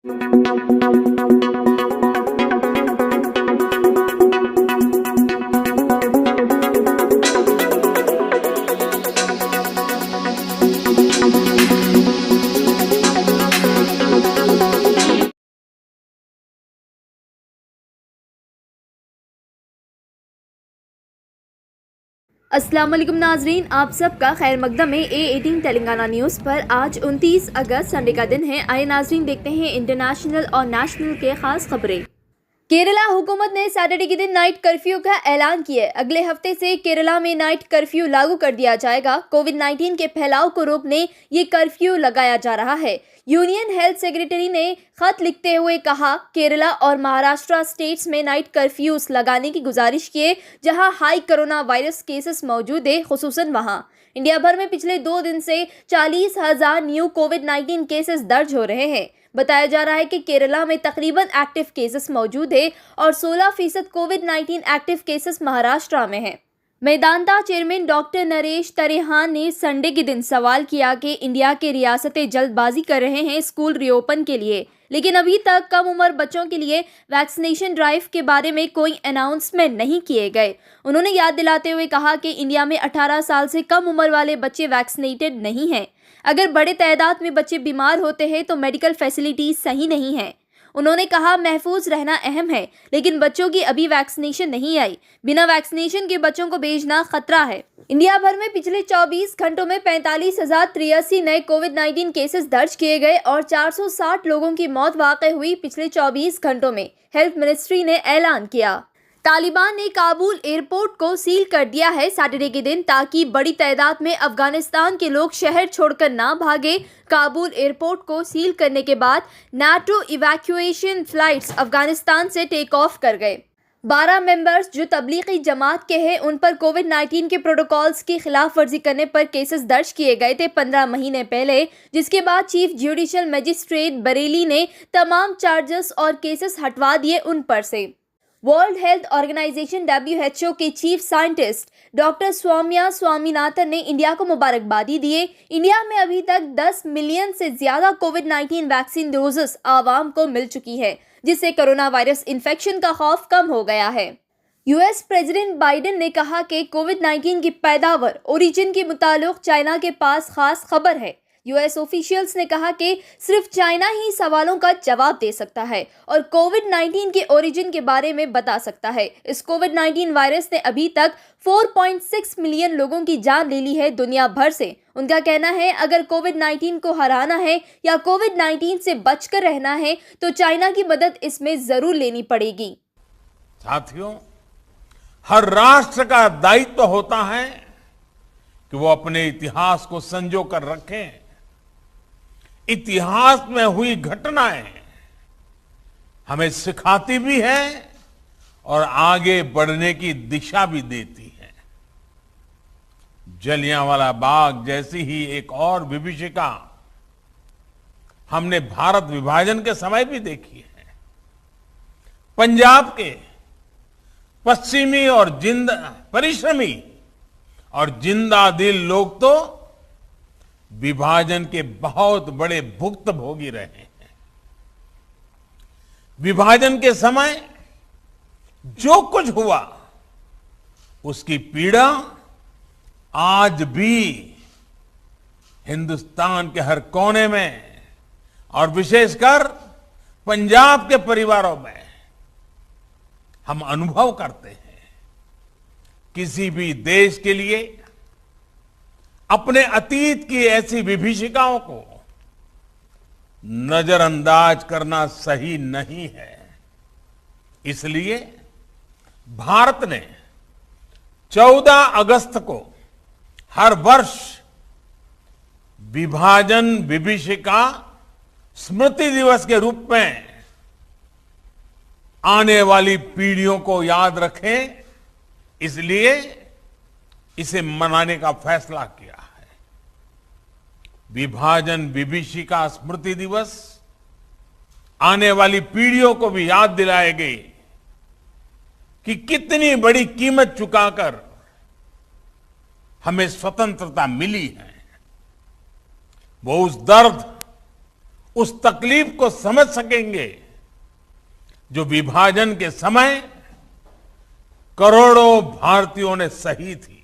अस्सलाम वालेकुम नाजरीन, आप सबका खैर मकदम में A18 तेलंगाना न्यूज़ पर आज 29 अगस्त संडे का दिन है। आइए नाजरीन देखते हैं इंटरनेशनल और नेशनल के खास खबरें। केरला हुकूमत ने सैटरडे के दिन नाइट कर्फ्यू का ऐलान किया है। अगले हफ्ते से केरला में नाइट कर्फ्यू लागू कर दिया जाएगा। कोविड-19 के फैलाव को रोकने ये कर्फ्यू लगाया जा रहा है। यूनियन हेल्थ सेक्रेटरी ने खत लिखते हुए कहा, केरला और महाराष्ट्र स्टेट्स में नाइट कर्फ्यूज लगाने की गुजारिश किए जहां हाई कोरोना वायरस केसेस मौजूद है, खुसूसन वहां। इंडिया भर में पिछले 2 दिन से 40,000 न्यू कोविड-19 केसेस दर्ज हो रहे हैं। बताया जा रहा है कि केरला में तकरीबन एक्टिव केसेस मौजूद है और 16% कोविड-19 एक्टिव केसेस महाराष्ट्र में हैं। मेदांता चेयरमैन डॉक्टर नरेश तरेहान ने संडे के दिन सवाल किया कि इंडिया के रियासतें जल्दबाजी कर रहे हैं स्कूल रीओपन के लिए, लेकिन अभी तक कम उम्र बच्चों के लिए वैक्सीनेशन ड्राइव के बारे में कोई अनाउंसमेंट नहीं किए गए। उन्होंने याद दिलाते हुए कहा कि इंडिया में 18 साल से कम उम्र वाले बच्चे वैक्सीनेटेड नहीं हैं। अगर बड़े तादाद में बच्चे बीमार होते हैं तो मेडिकल फैसिलिटीज सही नहीं है। उन्होंने कहा, महफूज रहना अहम है, लेकिन बच्चों की अभी वैक्सीनेशन नहीं आई। बिना वैक्सीनेशन के बच्चों को भेजना खतरा है। इंडिया भर में पिछले 24 घंटों में 45,083 नए कोविड-19 केसेस दर्ज किए गए और 460 लोगों की मौत वाक़ई हुई पिछले 24 घंटों में, हेल्थ मिनिस्ट्री ने ऐलान किया। तालिबान ने काबुल एयरपोर्ट को सील कर दिया है सैटरडे के दिन, ताकि बड़ी तादाद में अफगानिस्तान के लोग शहर छोड़कर ना भागे। काबुल एयरपोर्ट को सील करने के बाद नाटो इवैक्यूएशन फ्लाइट्स अफगानिस्तान से टेक ऑफ कर गए। 12 मेंबर्स जो तबलीगी जमात के हैं उन पर कोविड-19 के प्रोटोकॉल्स की खिलाफ वर्जी करने पर केसेस दर्ज किए गए थे 15 महीने पहले, जिसके बाद चीफ जुडिशल मजिस्ट्रेट बरेली ने तमाम चार्जेस और केसेस हटवा दिए उन पर से। वर्ल्ड हेल्थ ऑर्गेनाइजेशन WHO के chief scientist doctor Soumya Swaminathan ने इंडिया को मुबारकबादी दी है। इंडिया में अभी तक 10 मिलियन से ज्यादा कोविड-19 वैक्सीन डोजेस आवाम को मिल चुकी है, जिससे कोरोना वायरस इन्फेक्शन का खौफ कम हो गया है। US प्रेसिडेंट बाइडेन ने कहा कि कोविड-19 की पैदावार ओरिजिन के मुतालिक चाइना के पास खास खबर है। US ऑफिशियल्स ने कहा कि सिर्फ चाइना ही सवालों का जवाब दे सकता है और कोविड-19 के ओरिजिन के बारे में बता सकता है। इस कोविड-19 वायरस ने अभी तक 4.6 मिलियन लोगों की जान ले ली है दुनिया भर से। उनका कहना है, अगर कोविड-19 को हराना है या कोविड-19 से बचकर रहना है तो चाइना की मदद इसमें जरूर लेनी पड़ेगी। साथियों, हर राष्ट्र का दायित्व होता है कि वो अपने इतिहास को संजो कर रखे। इतिहास में हुई घटनाएं हमें सिखाती भी है और आगे बढ़ने की दिशा भी देती है। जलियांवाला बाग जैसी ही एक और विभीषिका हमने भारत विभाजन के समय भी देखी है। पंजाब के पश्चिमी और परिश्रमी और जिंदा दिल लोग तो विभाजन के बहुत बड़े भुक्तभोगी रहे हैं। विभाजन के समय जो कुछ हुआ उसकी पीड़ा आज भी हिंदुस्तान के हर कोने में और विशेषकर पंजाब के परिवारों में हम अनुभव करते हैं। किसी भी देश के लिए अपने अतीत की ऐसी विभीषिकाओं को नजरअंदाज करना सही नहीं है। इसलिए भारत ने 14 अगस्त को हर वर्ष विभाजन विभीषिका स्मृति दिवस के रूप में आने वाली पीढ़ियों को याद रखें, इसलिए इसे मनाने का फैसला किया है। विभाजन विभीषिका स्मृति दिवस आने वाली पीढ़ियों को भी याद दिलाएगी कि कितनी बड़ी कीमत चुकाकर हमें स्वतंत्रता मिली है। वो उस दर्द उस तकलीफ को समझ सकेंगे जो विभाजन के समय करोड़ों भारतीयों ने सही थी।